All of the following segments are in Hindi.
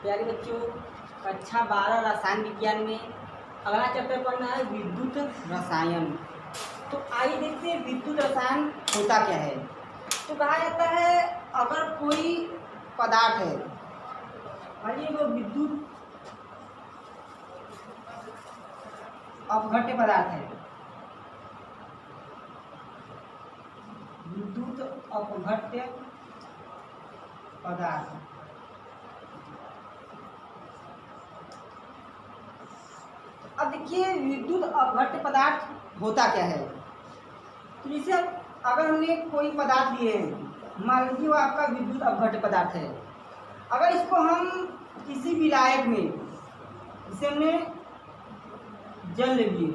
प्यारे बच्चों, कक्षा 12 रसायन विज्ञान में अगला चैप्टर पढ़ना है विद्युत रसायन। तो आइए देखते हैं विद्युत रसायन होता क्या है। तो कहा जाता है अगर कोई पदार्थ है, मानिए वो विद्युत अपघट्य पदार्थ है, विद्युत अपघट्य पदार्थ। अब देखिए विद्युत अपघट्य पदार्थ होता क्या है। तो जैसे अगर हमने कोई पदार्थ लिए हैं, मान लीजिए वो आपका विद्युत अपघट्य पदार्थ है, अगर इसको हम किसी विलायक में, जैसे हमने जल ले लिए,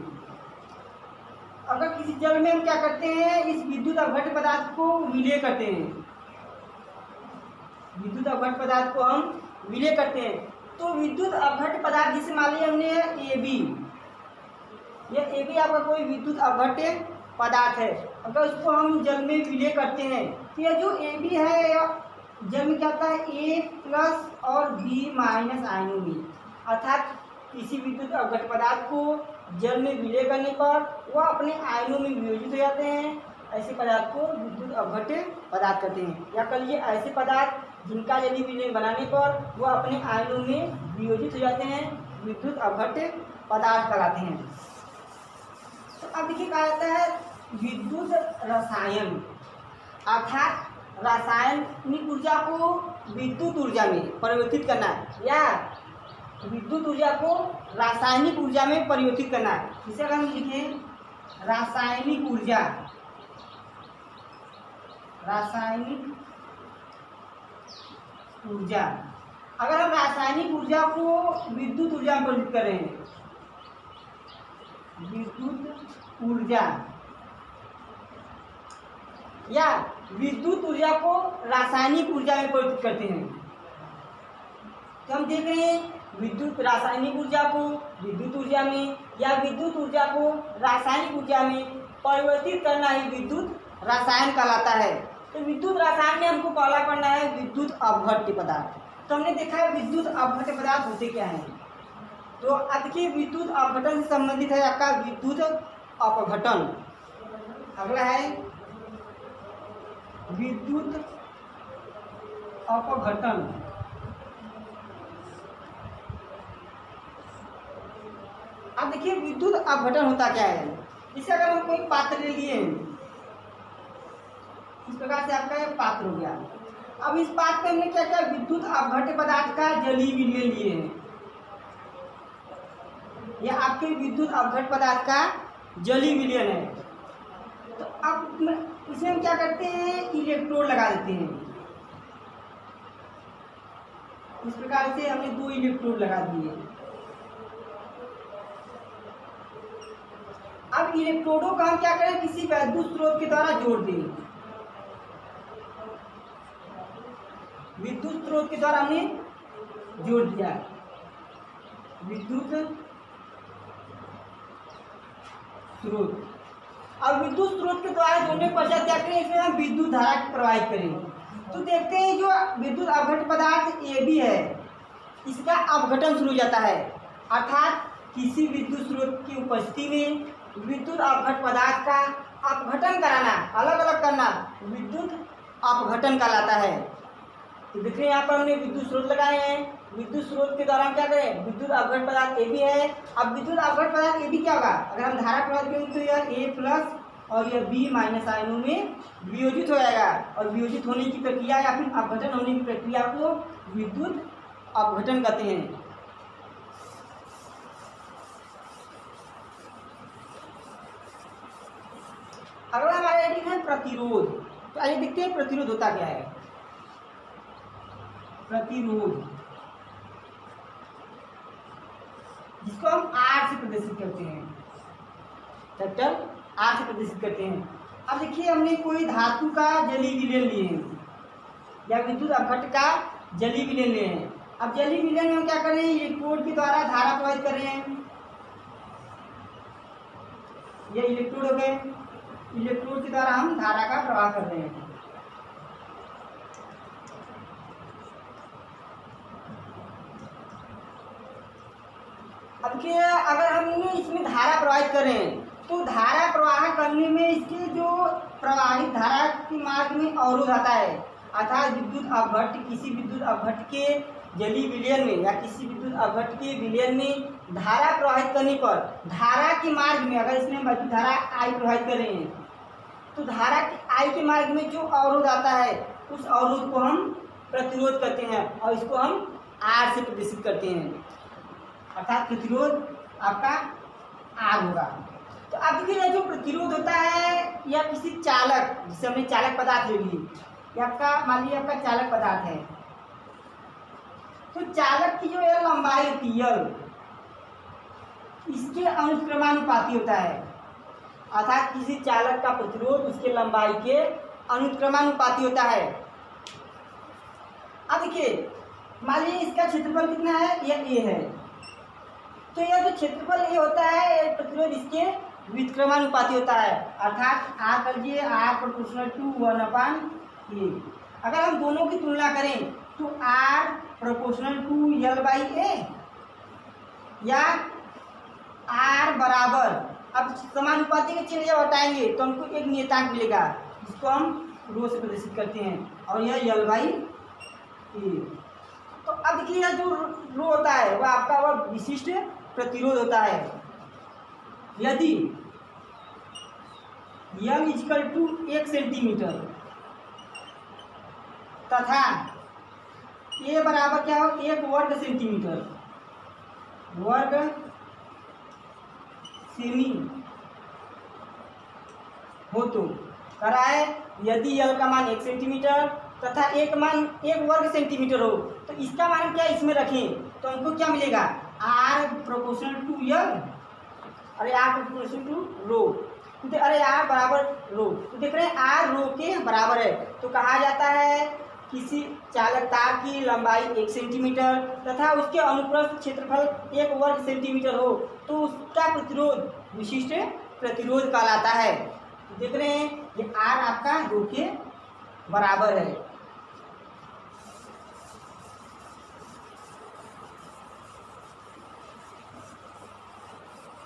अगर किसी जल में हम क्या करते हैं, इस विद्युत अपघट्य पदार्थ को विलय करते हैं, विद्युत अपघट्य पदार्थ को हम विलय करते हैं। तो विद्युत अपघट्य पदार्थ जिसे मान लिया हमने AB, यह AB आपका कोई विद्युत अपघट्य पदार्थ है। अगर उसको हम जल में विलय करते हैं तो यह जो AB है यह जल में क्या होता है, A+ और B- आयनों में, अर्थात किसी विद्युत अपघट्य पदार्थ को जल में विलय करने पर वह अपने आयनों में वियोजित हो जाते हैं। ऐसे पदार्थ को विद्युत अपघट्य पदार्थ कहते हैं। या कह लीजिए ऐसे पदार्थ जिनका जलीय विलय बनाने पर वह अपने आयनों में वियोजित हो जाते हैं, विद्युत अपघट्य पदार्थ कहलाते हैं। तो अब देखिए कहा जाता है विद्युत रसायन, अर्थात रासायनिक ऊर्जा को विद्युत ऊर्जा में परिवर्तित करना या विद्युत ऊर्जा को रासायनिक ऊर्जा में परिवर्तित करना है। इसे अगर हम लिखें रासायनिक ऊर्जा, रासायनिक ऊर्जा, अगर हम रासायनिक ऊर्जा को विद्युत ऊर्जा में परिवर्तित करें, विद्युत ऊर्जा या विद्युत ऊर्जा को रासायनिक ऊर्जा में परिवर्तित करते हैं, तो हम देख रहे हैं विद्युत रासायनिक ऊर्जा को विद्युत ऊर्जा में या विद्युत ऊर्जा को रासायनिक ऊर्जा में परिवर्तित करना ही विद्युत रसायन कहलाता है। तो विद्युत रसायन में हमको पहला पढ़ना है विद्युत अपघट्य पदार्थ। तो हमने देखा है विद्युत अपघट्य पदार्थ होते क्या हैं। तो अब देखिए विद्युत अपघटन से संबंधित है आपका विद्युत अपघटन। अगला है विद्युत अपघटन। अब देखिए विद्युत अपघटन होता क्या है। इसे अगर हम कोई पात्र ले लिए, इस प्रकार से आपका यह पात्र हो गया। अब इस पात्र में हमने क्या किया, विद्युत अपघट्य पदार्थ का जलीय विलय लिए हैं, यह आपके विद्युत अपघट्य पदार्थ का जलीय विलयन है। तो अब इसमें हम क्या करते हैं, इलेक्ट्रोड लगा देते हैं। इस प्रकार से हमने 2 इलेक्ट्रोड लगा दिए। अब इलेक्ट्रोडों का हम क्या करें, किसी विद्युत स्रोत के द्वारा जोड़ दें। विद्युत स्रोत के द्वारा हमने जोड़ दिया, विद्युत स्रोत। अब विद्युत स्रोत के द्वारा जोड़ने के पश्चात क्या करें, इसमें हम विद्युत धारा प्रवाहित करें। तो देखते हैं जो विद्युत अपघट्य पदार्थ AB है, इसका अपघटन शुरू हो जाता है, अर्थात किसी विद्युत स्रोत की उपस्थिति में विद्युत अपघट्य पदार्थ का अपघटन कराना, अलग अलग करना विद्युत अपघटन कहलाता है। तो देखिए यहाँ पर हमने विद्युत स्रोत लगाए हैं, विद्युत स्रोत के द्वारा हम क्या करें, विद्युत अपघट्य पदार्थ AB है। अब विद्युत अपघट्य पदार्थ AB क्या होगा, अगर हम धारा प्रवाहित करेंगे तो यह A+ और यह B- आयनों में वियोजित हो जाएगा, और वियोजित होने की प्रक्रिया या फिर अपघटन होने की प्रक्रिया को विद्युत अपघटन कहते हैं। अगला हमारा हेडिंग है प्रतिरोध। तो आइए देखते हैं प्रतिरोध होता क्या है। प्रतिरोध जिसको हम R से प्रदर्शित करते हैं, कैपिटल R से प्रदर्शित करते हैं। अब देखिए हमने कोई धातु का जलीय विलयन लिए हैं या विद्युत अपघट्य का जलीय विलयन लिए हैं। अब जलीय विलयन में हम क्या कर रहे हैं, इलेक्ट्रोड के द्वारा धारा प्रवाहित कर रहे हैं। ये इलेक्ट्रोड हो गए, इलेक्ट्रोड के द्वारा हम धारा का प्रवाह कर रहे हैं। अब कि अगर हम इसमें धारा प्रवाहित करें तो धारा प्रवाह करने में इसके जो प्रवाहित धारा के मार्ग में अवरोध आता है, अर्थात विद्युत अपघट्ट किसी विद्युत अपघट्ट के जलीय विलयन में या किसी विद्युत अपघट्ट के विलयन में धारा प्रवाहित करने पर धारा के मार्ग में, अगर इसमें विद्युत धारा आई प्रवाहित कर रहे हैं तो धारा के आई के मार्ग में जो अवरोध आता है उस अवरोध को हम प्रतिरोध करते हैं और इसको हम आर से प्रदर्शित करते हैं, अर्थात प्रतिरोध आपका आर होगा। तो अब देखिए जो प्रतिरोध होता है या किसी चालक, जिसे हमने चालक पदार्थ ले ली, आपका मान लीजिए आपका चालक पदार्थ है, तो चालक की जो है लंबाई होती है इसके अनुक्रमानुपाती होता है, अर्थात किसी चालक का प्रतिरोध उसके लंबाई के अनुक्रमानुपाती होता है। अब देखिए मान लीजिए इसका क्षेत्रफल कितना है, यह ए है, तो यह जो क्षेत्रफल ए होता है प्रतिरोध इसके व्युत्क्रमानुपाती होता है, अर्थात आर कर लीजिए आर प्रोपोर्शनल टू 1/a। अगर हम दोनों की तुलना करें तो आर प्रोपोर्शनल टू l/a या आर बराबर, अब समानुपाती के चिन्ह जब हटाएंगे तो हमको एक नियतांक मिलेगा जिसको हम रो से प्रदर्शित करते हैं और यह l/a। तो अब देखिए यह जो रो होता है वह आपका वह विशिष्ट प्रतिरोध होता है। यदि m = 1 सेंटीमीटर तथा a बराबर क्या हो 1 वर्ग सेंटीमीटर, वर्ग सेमी हो तो करा है, यदि l का मान 1 सेंटीमीटर तथा एक मान 1 वर्ग सेंटीमीटर हो तो इसका मान क्या इसमें रखें तो हमको क्या मिलेगा r प्रोपोर्शनल टू l, अरे r प्रोपोर्शनल टू रो, तो अरे r बराबर रो, तो देख रहे हैं r रो के बराबर है। तो कहा जाता है किसी चालक तार की लंबाई 1 सेंटीमीटर तथा उसके अनुप्रस्थ क्षेत्रफल 1 वर्ग सेंटीमीटर हो तो उसका प्रतिरोध विशिष्ट प्रतिरोध कहलाता है। तो देख रहे हैं ये r आपका रो के बराबर है।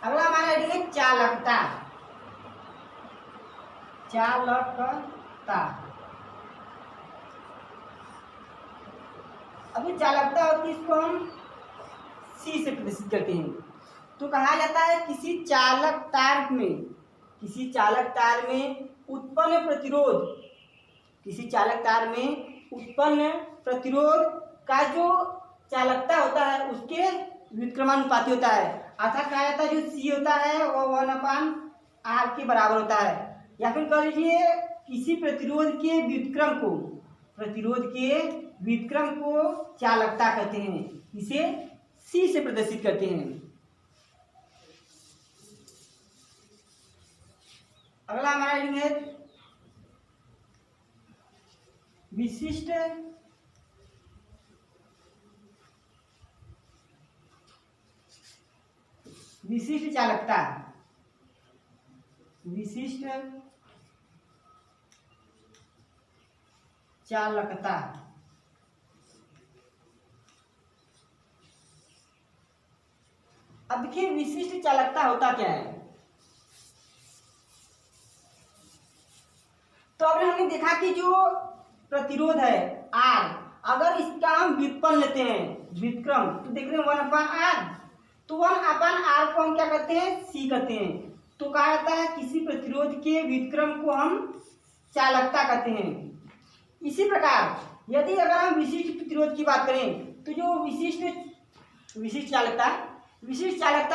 अगला हमारा है चालकता। चालकता अभी चालकता होती है, इसको हम सी से प्रदर्शित करते हैं। तो कहा जाता है किसी चालक तार में उत्पन्न प्रतिरोध, किसी चालक तार में उत्पन्न प्रतिरोध का जो चालकता होता है उसके व्युत्क्रमानुपाती होता है, अर्थात कहा जाता है जो सी होता है वो 1/r के बराबर होता है। या फिर कह लीजिए किसी प्रतिरोध के व्युत्क्रम को चालकता कहते हैं, इसे सी से प्रदर्शित करते हैं। अगला हमारा है विशिष्ट चालकता। विशिष्ट चालकता अब देखिए विशिष्ट चालकता होता क्या है। तो अगर हमने देखा कि जो प्रतिरोध है R, अगर इसका हम व्युत्पन्न लेते हैं व्युत्क्रम, तो देख रहे हैं 1/r, तो 1/r को हम क्या करते हैं C कहते हैं। तो कहा जाता है किसी प्रतिरोध के व्युत्क्रम को हम चालकता कहते हैं। इसी प्रकार यदि अगर हम विशिष्ट प्रतिरोध की बात करें तो जो विशिष्ट चालकता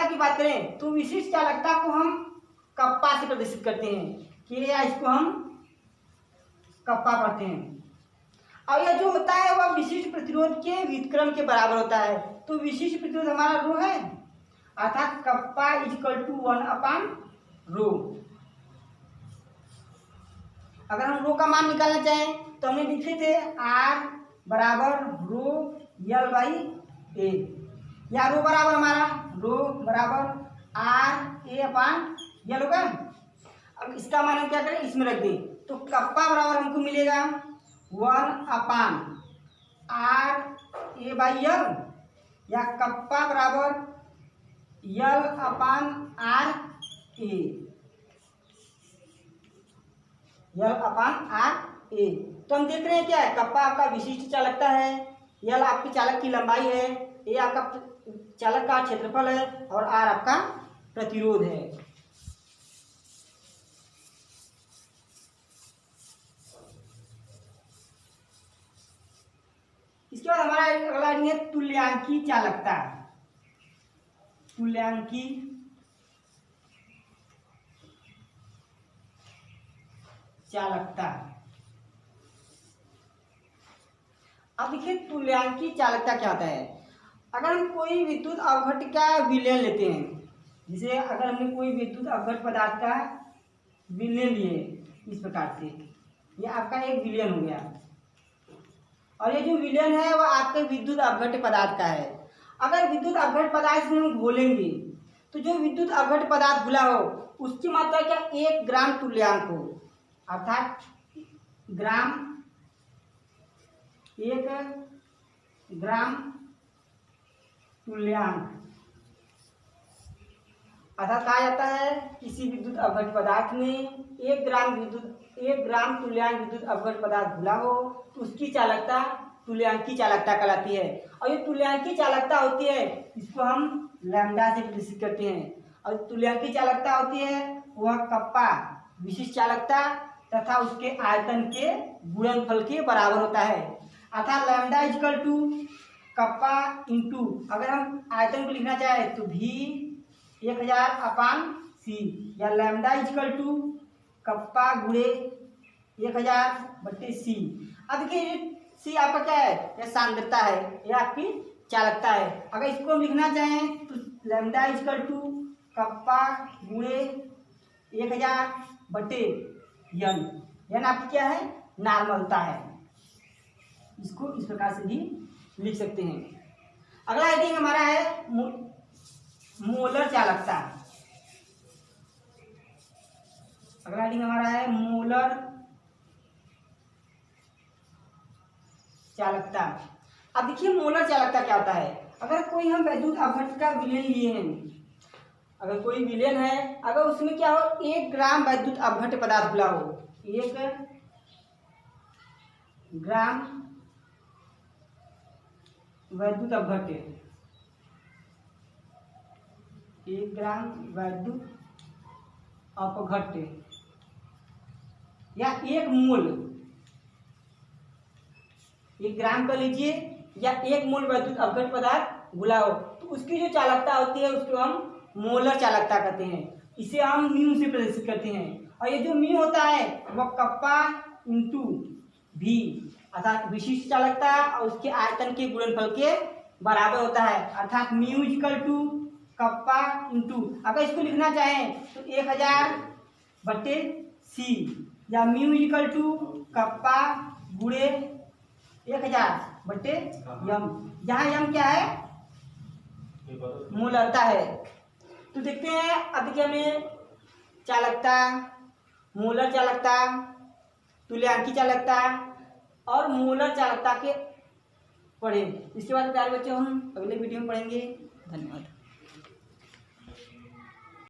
की बात करें तो विशिष्ट चालकता को हम कप्पा से प्रदर्शित करते हैं कि या इसको हम कप्पा पढ़ते हैं। और यह जो होता है वह विशिष्ट प्रतिरोध के व्युत्क्रम के बराबर होता है। तो विशिष्ट प्रतिरोध हमारा रो है, अर्थात कप्पा = 1/रो। अगर हम रो का मान निकालना चाहें तो हमने लिखे थे R बराबर रो l/a, या रो बराबर हमारा रो बराबर RA/l होगा। अब इसका मान हम क्या करें इसमें रख दें, तो कप्पा बराबर हमको मिलेगा 1/RA/l, या कप्पा बराबर यल upon R A, L upon R A. तो हम देख रहे हैं क्या है, कप्पा आपका विशिष्ट चालकता है, यल आपकी चालक की लंबाई है, ए आपका चालक का क्षेत्रफल है और आर आपका प्रतिरोध है। इसके बाद हमारा अगला है तुल्यांकी चालकता। तुल्यांकी चालकता। अब देखिए तुल्यांकी चालकता क्या होता है। अगर हम कोई विद्युत अवघट का विलयन लेते हैं, जैसे अगर हमने कोई विद्युत अवघट पदार्थ का विलयन लिए इस प्रकार से, ये आपका एक विलयन हो गया और ये जो विलयन है वो आपके विद्युत अवघट पदार्थ का है। अगर विद्युत अवघट पदार्थ में हम घोलेंगे तो जो विद्युत अवघट पदार्थ घुला हो उसकी मात्रा क्या 1 ग्राम तुल्यांक हो, अर्थात ग्राम 1 ग्राम तुल्यांक, अर्थात कहा जाता है किसी विद्युत अवघट पदार्थ में 1 ग्राम तुल्यांक विद्युत अवघट पदार्थ घुला हो तो उसकी चालकता तुल्यांकी चालकता कहलाती है। और ये तुल्यांकी चालकता होती है इसको हम लैम्डा से प्रदर्शित करते हैं। और तुल्यांकी चालकता होती है वह कप्पा विशिष्ट चालकता तथा उसके आयतन के गुणनफल के बराबर होता है, अर्थात lambda equal to kappa into, अगर हम आयतन को लिखना चाहें तो भी 1000 अपान सी, या लैम्डा इक्वल टू कप्पा गुणे 1000 बटे सी। अब देखिए सी आपका क्या है, यह सांद्रता है, यह आपकी चालकता है। अगर इसको हम लिखना चाहें तो लैम्डा इक्वल टू कप्पा गुणे 1000 बटे यन, यन आपकी क्या है नॉर्मलता है। इसको इस प्रकार से भी लिख सकते हैं। अगला हेडिंग हमारा है मोलर चालकता। अगला हेडिंग हमारा है मोलर चालकता। अब देखिए मोलर चालकता क्या होता है। अगर कोई हम विद्युत अवघट का विलयन लिए हैं, अगर कोई विलयन है, अगर उसमें क्या हो 1 ग्राम विद्युत अवघट पदार्थ घुला हो, 1 ग्राम विद्युत अवघट, 1 ग्राम विद्युत अपघट्य या 1 मोल, 1 ग्राम कर लीजिए या 1 मोल विद्युत अवघट पदार्थ घुला हो तो उसकी जो चालकता होती है उसको हम मोलर चालकता कहते हैं। इसे हम म्यू से प्रदर्शित करते हैं और ये जो म्यू होता है वह कप्पा इंटू भी, अर्थात विशिष्ट चालकता और उसके आयतन के गुणनफल के बराबर होता है, अर्थात mu equal to kappa into, अगर इसको लिखना चाहें तो 1000 बटे सी, या म्यू इक्वल टू कप्पा गुणे 1000 बटे यम, जहाँ यम क्या है मोलरता है। तो देखते हैं अब देखिए हमें चालकता, मोलर चालकता, तुल्यांकी चालकता और मोलर चालकता के पढ़े। इसके बाद प्यारे बच्चों हम अगले वीडियो में पढ़ेंगे। धन्यवाद।